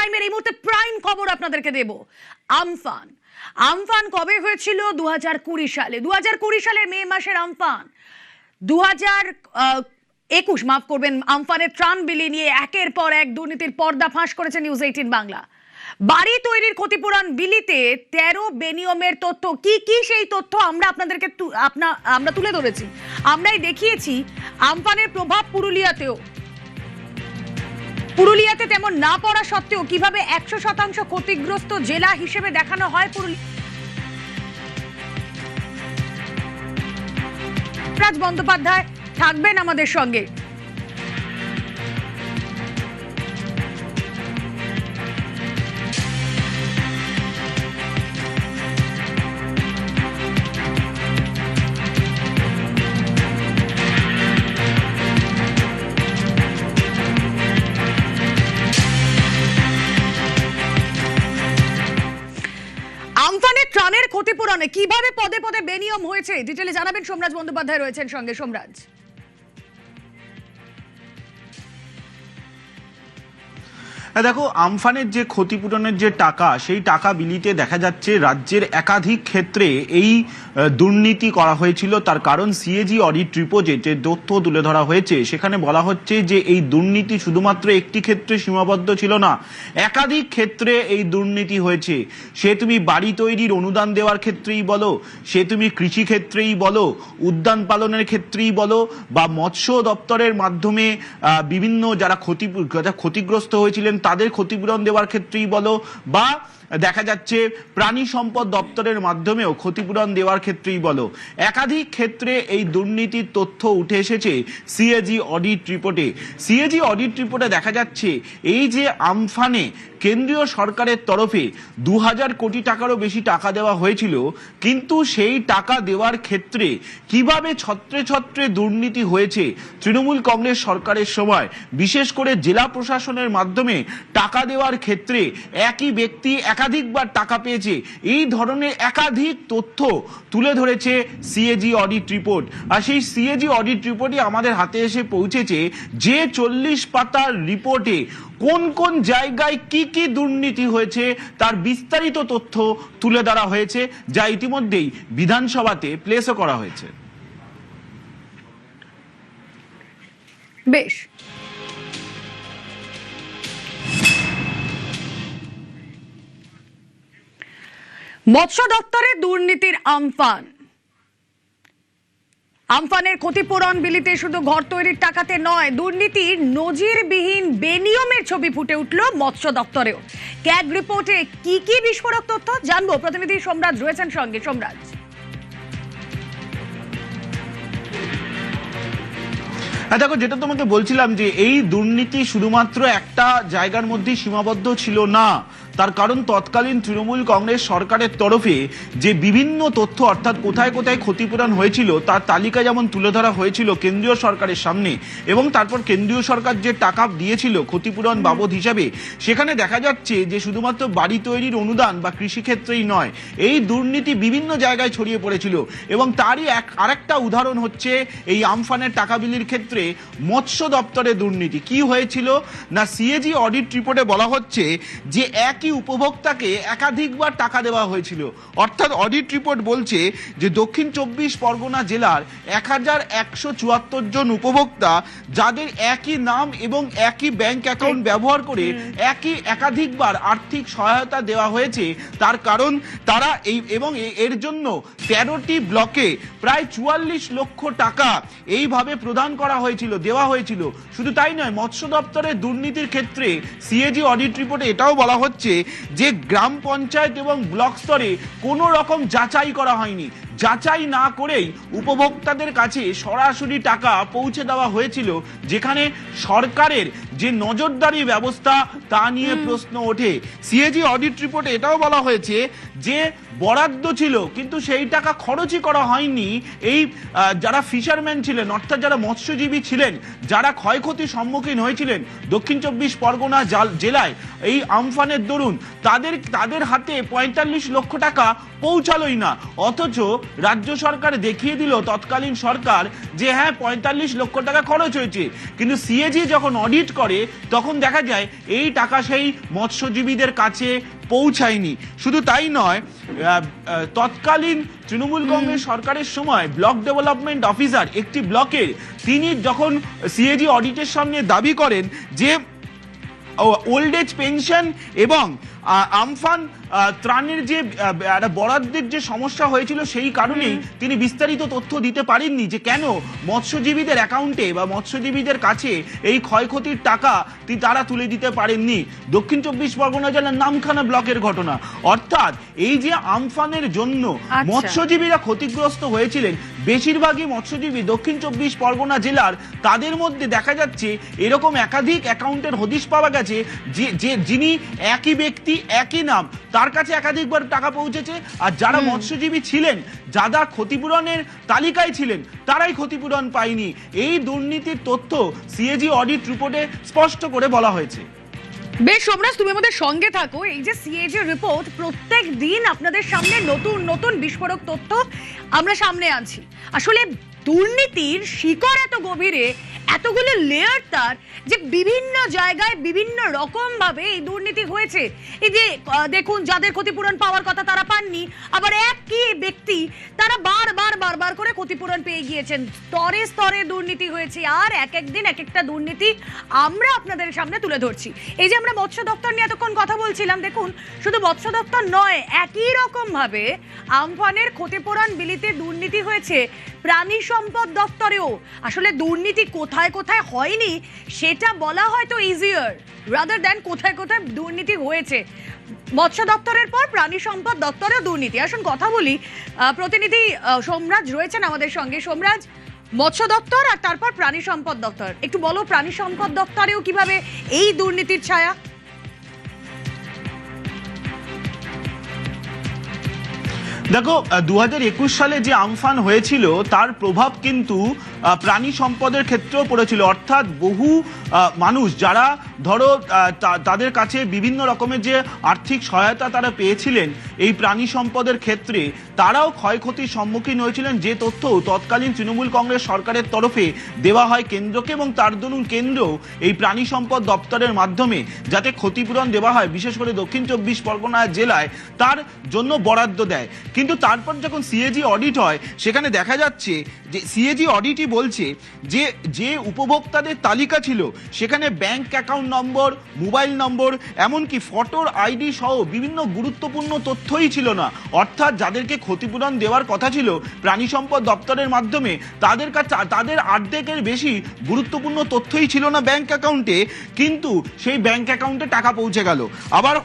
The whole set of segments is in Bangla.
প্রাইমের এই মুহূর্তে প্রাইম খবর আপনাদেরকে দেব। আমফান আমফান কবে হয়েছিল? 2020 সালে। 2020 সালের মে মাসের আমফান। 2021 মাফ করবেন, আমফানের ত্রাণ বিলি নিয়ে একের পর এক দুর্নীতির পর্দা ফাঁস করেছে নিউজ 18 বাংলা। বাড়ি তৈরির ক্ষতিপূরণ বিলিতে 13 বেনিয়মের তথ্য। কি কি সেই তথ্য আমরা আপনাদেরকে আমরা তুলে ধরেছি, আমরাই দেখিয়েছি। আমফানের প্রভাব পুরুলিয়াতে তেমন না পড়া সত্ত্বেও কিভাবে 100% ক্ষতিগ্রস্ত জেলা হিসেবে দেখানো হয় পুরুলিয়া। রাজ বন্দ্যোপাধ্যায় থাকবেন আমাদের সঙ্গে। আমফানের ত্রাণের ক্ষতিপূরণে কিভাবে পদে পদে বেনিয়ম হয়েছে ডিটেইলে জানাবেন সোমরাজ বন্দ্যোপাধ্যায় রয়েছেন সঙ্গে। সোমরাজ, দেখো, আমফানের যে ক্ষতিপূরণের যে টাকা, সেই টাকা বিলিতে দেখা যাচ্ছে রাজ্যের একাধিক ক্ষেত্রে এই দুর্নীতি করা হয়েছিল। তার কারণ সিএজি অডিট রিপোর্টে যে তথ্য তুলে ধরা হয়েছে সেখানে বলা হচ্ছে যে এই দুর্নীতি শুধুমাত্র একটি ক্ষেত্রে সীমাবদ্ধ ছিল না, একাধিক ক্ষেত্রে এই দুর্নীতি হয়েছে। সে তুমি বাড়ি তৈরির অনুদান দেওয়ার ক্ষেত্রেই বলো, সে তুমি কৃষি ক্ষেত্রেই বলো, উদ্যান পালনের ক্ষেত্রেই বলো, বা মৎস্য দপ্তরের মাধ্যমে বিভিন্ন যারা ক্ষতিগ্রস্ত হয়েছিলেন তাদের ক্ষতিপূরণ দেওয়ার ক্ষেত্রেই বলো, বা দেখা যাচ্ছে প্রাণী সম্পদ দপ্তরের মাধ্যমেও ক্ষতিপূরণ দেওয়ার ক্ষেত্রেই বলো, একাধিক ক্ষেত্রে এই দুর্নীতির তথ্য উঠে এসেছে সিএজি অডিট রিপোর্টে। সিএজি অডিট রিপোর্টে দেখা যাচ্ছে এই যে আমফানে কেন্দ্রীয় সরকারের তরফে 2000 কোটি টাকারও বেশি টাকা দেওয়া হয়েছিল, কিন্তু সেই টাকা দেওয়ার ক্ষেত্রে কিভাবে ছত্রে ছত্রে দুর্নীতি হয়েছে তৃণমূল কংগ্রেস সরকারের সময়, বিশেষ করে জেলা প্রশাসনের মাধ্যমে টাকা দেওয়ার ক্ষেত্রে একই ব্যক্তি একাধিকবার টাকা পেয়েছে, এই ধরনের একাধিক তথ্য তুলে ধরেছে সিএজি অডিট রিপোর্ট। আর সেই সিএজি অডিট রিপোর্টই আমাদের হাতে এসে পৌঁছেছে, যে 40 পাতার রিপোর্টে কোন কোন জায়গায় কি কি দুর্নীতি হয়েছে তার বিস্তারিত তথ্য তুলে ধরা হয়েছে, যা ইতিমধ্যেই বিধানসভাতে প্লেসও করা হয়েছে। বেশ, মৎস্য দপ্তরে দুর্নীতির আমফানের ক্ষতিপূরণ বিলিতে শুধু ঘর তৈরির টাকাতে নয়, দুর্নীতির নজিরবিহীন বেনিয়মের ছবি ফুটে উঠল মৎস্য দপ্তরেও। ক্যাগ রিপোর্টে কি কি বিস্ফোরক তথ্য জানবো, প্রতিনিধি সোমরাজ রয়েছেন সঙ্গে। সোমরাজ, দেখো, যেটা তোমাকে বলছিলাম যে এই দুর্নীতি শুধুমাত্র একটা জায়গার মধ্যে সীমাবদ্ধ ছিল না। তার কারণ তৎকালীন তৃণমূল কংগ্রেস সরকারের তরফে যে বিভিন্ন তথ্য, অর্থাৎ কোথায় কোথায় ক্ষতিপূরণ হয়েছিল তার তালিকা যেমন তুলে ধরা হয়েছিল কেন্দ্রীয় সরকারের সামনে, এবং তারপর কেন্দ্রীয় সরকার যে টাকা দিয়েছিল ক্ষতিপূরণ বাবদ হিসাবে, সেখানে দেখা যাচ্ছে যে শুধুমাত্র বাড়ি তৈরির অনুদান বা কৃষিক্ষেত্রেই নয়, এই দুর্নীতি বিভিন্ন জায়গায় ছড়িয়ে পড়েছিল। এবং তারই আরেকটা উদাহরণ হচ্ছে এই আমফানের টাকা বিলির ক্ষেত্রে মৎস্য দপ্তরের দুর্নীতি। কি হয়েছিল না, সিএজি অডিট রিপোর্টে বলা হচ্ছে যে একই উপভোক্তাকে একাধিকবার টাকা দেওয়া হয়েছিল। অর্থাৎ অডিট রিপোর্ট বলছে যে দক্ষিণ 24 পরগনা জেলার 1174 জন উপভোক্তা, যাদের একই নাম এবং একই ব্যাংক অ্যাকাউন্ট ব্যবহার করে একাধিকবার আর্থিক সহায়তা দেওয়া হয়েছে। তার কারণ তারা এর জন্য 13টি ব্লকে প্রায় 44 লক্ষ টাকা এইভাবে প্রদান করা হয়েছিল, দেওয়া হয়েছিল। শুধু তাই নয়, মৎস্য দপ্তরের দুর্নীতির ক্ষেত্রে সিএজি অডিট রিপোর্টে এটাও বলা হচ্ছে যে গ্রাম পঞ্চায়েত এবং ব্লক স্তরে কোনো রকম যাচাই করা হয়নি। যাচাই না করেই উপভোক্তাদের কাছে সরাসরি টাকা পৌঁছে দেওয়া হয়েছিল, যেখানে সরকারের যে নজরদারি ব্যবস্থা তা নিয়ে প্রশ্ন ওঠে। সিএজি অডিট রিপোর্টে এটাও বলা হয়েছে যে বরাদ্দ ছিল কিন্তু সেই টাকা খরচই করা হয়নি এই যারা ফিশারম্যান ছিলেন, অর্থাৎ যারা মৎস্যজীবী ছিলেন, যারা ক্ষয়ক্ষতির সম্মুখীন হয়েছিলেন দক্ষিণ 24 পরগনা জেলায় এই আমফানের দরুন, তাদের হাতে 45 লক্ষ টাকা পৌঁছালোই না। অথচ রাজ্য সরকার দেখিয়ে দিল, তৎকালীন সরকার, যে হ্যাঁ 45 লক্ষ টাকা খরচ হয়েছে, কিন্তু সিএজি যখন অডিট করে তখন দেখা যায় এই টাকা সেই মৎস্যজীবীদের কাছে পৌঁছায়নি। শুধু তাই নয়, তৎকালীন তৃণমূল কংগ্রেস সরকারের সময় ব্লক ডেভেলপমেন্ট অফিসার একটি ব্লকের, তিনি যখন সিএজি অডিটের সামনে দাবি করেন যে ওল্ড এজ পেনশন এবং আমফান ত্রাণের যে বরাদ্দের যে সমস্যা হয়েছিল, সেই কারণেই তিনি বিস্তারিত তথ্য দিতে পারেননি যে কেন মৎস্যজীবীদের অ্যাকাউন্টে বা মৎস্যজীবীদের কাছে এই ক্ষয়ক্ষতির টাকা তারা তুলে দিতে পারেননি। দক্ষিণ 24 পরগনা জেলার নামখানা ব্লকের ঘটনা। অর্থাৎ এই যে আমফানের জন্য মৎস্যজীবীরা ক্ষতিগ্রস্ত হয়েছিলেন, বেশিরভাগই মৎস্যজীবী দক্ষিণ 24 পরগনা জেলার, তাদের মধ্যে দেখা যাচ্ছে এরকম একাধিক অ্যাকাউন্টের হদিশ পাওয়া গেছে যে যিনি একই ব্যক্তি, একই নাম, তার কাছে একাধিকবার টাকা পৌঁছেছে, আর যারা মৎস্যজীবী ছিলেন, যারা ক্ষতিপূরণের তালিকায় ছিলেন, তারাই ক্ষতিপূরণ পায়নি। এই দুর্নীতির তথ্য সিএজি অডিট রিপোর্টে স্পষ্ট করে বলা হয়েছে। বেশ সোমরাজ, তুমি আমাদের সঙ্গে থাকো। এই যে সিএজি রিপোর্ট, প্রত্যেক দিন আপনাদের সামনে নতুন নতুন বিস্ফোরক তথ্য আমরা সামনে আনছি। আসলে দুর্নীতির শিকড় এত গভীরে, এতগুলো লেয়ার তার, যে বিভিন্ন জায়গায় বিভিন্ন রকম ভাবে এই দুর্নীতি হয়েছে। এই যে দেখুন, যাদের ক্ষতিপূরণ পাওয়ার কথা তারা পাননি, আবার একই ব্যক্তি তারা বারবার করে ক্ষতিপূরণ পেয়ে গিয়েছেন। স্তরে স্তরে দুর্নীতি হয়েছে, আর এক একদিন এক একটা দুর্নীতি আমরা আপনাদের সামনে তুলে ধরছি। এই যে আমরা মৎস্য দপ্তর নিয়ে এতক্ষণ কথা বলছিলাম, দেখুন শুধু মৎস্য দপ্তর নয়, একই রকম ভাবে আমফানের ক্ষতিপূরণ বিলিতে দুর্নীতি হয়েছে প্রাণী সম্পদ দপ্তরেও। আসলে দুর্নীতি কোথায় কোথায় হয়নি সেটা বলা হয়তো ইজিয়ার রাদার দ্যান কোথায় কোথায় দুর্নীতি হয়েছে। মৎস্য দপ্তরের পর প্রাণী সম্পদ দপ্তরেও দুর্নীতি। আসুন কথা বলি, প্রতিনিধি সোমরাজ রয়েছেন আমাদের সঙ্গে। সোমরাজ, মৎস্য দপ্তর আর তারপর প্রাণী সম্পদ দপ্তর, একটু বলো প্রাণী সম্পদ দপ্তরেও কিভাবে এই দুর্নীতির ছায়া? দেখো, 2021 সালে যে আমফান হয়েছিল তার প্রভাব কিন্তু প্রাণী সম্পদের ক্ষেত্রেও পড়েছিল। অর্থাৎ বহু মানুষ যারা ধরো তাদের কাছে বিভিন্ন রকমের যে আর্থিক সহায়তা তারা পেয়েছিলেন এই প্রাণী সম্পদের ক্ষেত্রে, তারাও ক্ষয়ক্ষতির সম্মুখীন হয়েছিলেন, যে তথ্য তৎকালীন তৃণমূল কংগ্রেস সরকারের তরফে দেওয়া হয় কেন্দ্রকে, এবং তার দরুন কেন্দ্র এই প্রাণী সম্পদ দপ্তরের মাধ্যমে যাতে ক্ষতিপূরণ দেওয়া হয়, বিশেষ করে দক্ষিণ 24 পরগনা জেলায়, তার জন্য বরাদ্দ দেয়। কিন্তু তারপর যখন সিএজি অডিট হয়, সেখানে দেখা যাচ্ছে যে সিএজি অডিটই বলছে যে যে উপভোক্তাদের তালিকা ছিল সেখানে ব্যাংক অ্যাকাউন্ট নম্বর, মোবাইল নম্বর, এমনকি ফটোর আইডি সহ বিভিন্ন গুরুত্বপূর্ণ তথ্যই ছিল না। অর্থাৎ যাদেরকে ক্ষতিপূরণ দেওয়ার কথা ছিল প্রাণী সম্পদ দপ্তরের মাধ্যমে, তাদের কাছে তাদের অর্ধেকের বেশি গুরুত্বপূর্ণ তথ্যই ছিল না ব্যাংক অ্যাকাউন্টে, কিন্তু সেই ব্যাংক অ্যাকাউন্টে টাকা পৌঁছে গেল। আবার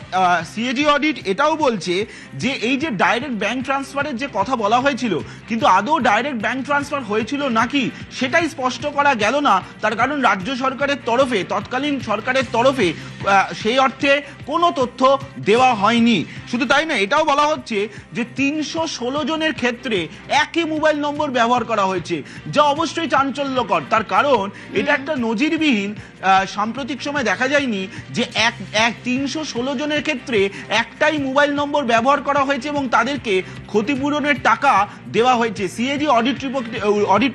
সিএজি অডিট এটাও বলছে যে এই যে ডাইরেক্ট ব্যাংক ট্রান্সফারের যে কথা বলা হয়েছিল, কিন্তু আদৌ ডাইরেক্ট ব্যাংক ট্রান্সফার হয়েছিল নাকি সেটাই স্পষ্ট করা গেল না। তার কারণ রাজ্য সরকারের তরফে, তৎকালীন সরকারের তরফে সেই অর্থে কোনো তথ্য দেওয়া হয়নি। শুধু তাই না, এটাও বলা হচ্ছে যে 316 জনের ক্ষেত্রে একই মোবাইল নম্বর ব্যবহার করা হয়েছে, যা অবশ্যই চাঞ্চল্যকর। তার কারণ এটা একটা নজিরবিহীন, সাম্প্রতিক সময় দেখা যায়নি যে 316 জনের ক্ষেত্রে একটাই মোবাইল নম্বর ব্যবহার করা হয়েছে এবং তাদেরকে ক্ষতিপূরণের টাকা দেওয়া হয়েছে। সিএজি অডিট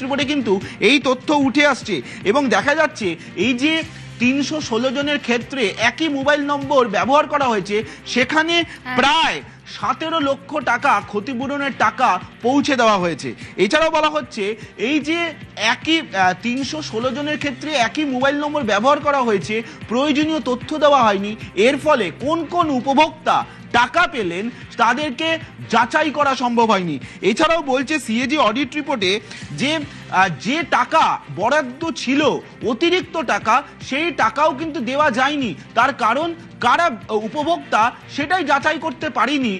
রিপোর্টে কিন্তু এই তথ্য উঠে আসছে, এবং দেখা যাচ্ছে এই যে 316 জনের ক্ষেত্রে একই মোবাইল নম্বর ব্যবহার করা হয়েছে, সেখানে প্রায় 17 লক্ষ টাকা ক্ষতিপূরণের টাকা পৌঁছে দেওয়া হয়েছে। এছাড়াও বলা হচ্ছে এই যে একই 316 জনের ক্ষেত্রে একই মোবাইল নম্বর ব্যবহার করা হয়েছে, প্রয়োজনীয় তথ্য দেওয়া হয়নি। এর ফলে কোন কোন উপভোক্তা টাকা পেলেন তাদেরকে যাচাই করা সম্ভব হয়নি। এছাড়াও বলছে সিএজি অডিট রিপোর্টে যে যে টাকা বরাদ্দ ছিল, অতিরিক্ত টাকা, সেই টাকাও কিন্তু দেওয়া যায়নি। তার কারণ কারা উপভোক্তা সেটাই যাচাই করতে পারেনি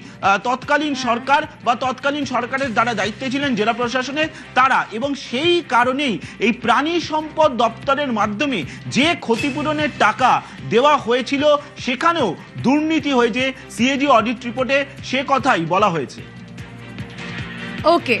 তৎকালীন সরকার বা তৎকালীন সরকারের যারা দায়িত্বে ছিলেন জেলা প্রশাসনের তারা, এবং সেই কারণেই এই প্রাণী সম্পদ দপ্তরের মাধ্যমে যে ক্ষতিপূরণের টাকা দেওয়া হয়েছিল সেখানেও দুর্নীতি হয়েছে। সিএজি অডিট রিপোর্টে সে কথাই বলা হয়েছে। ওকে।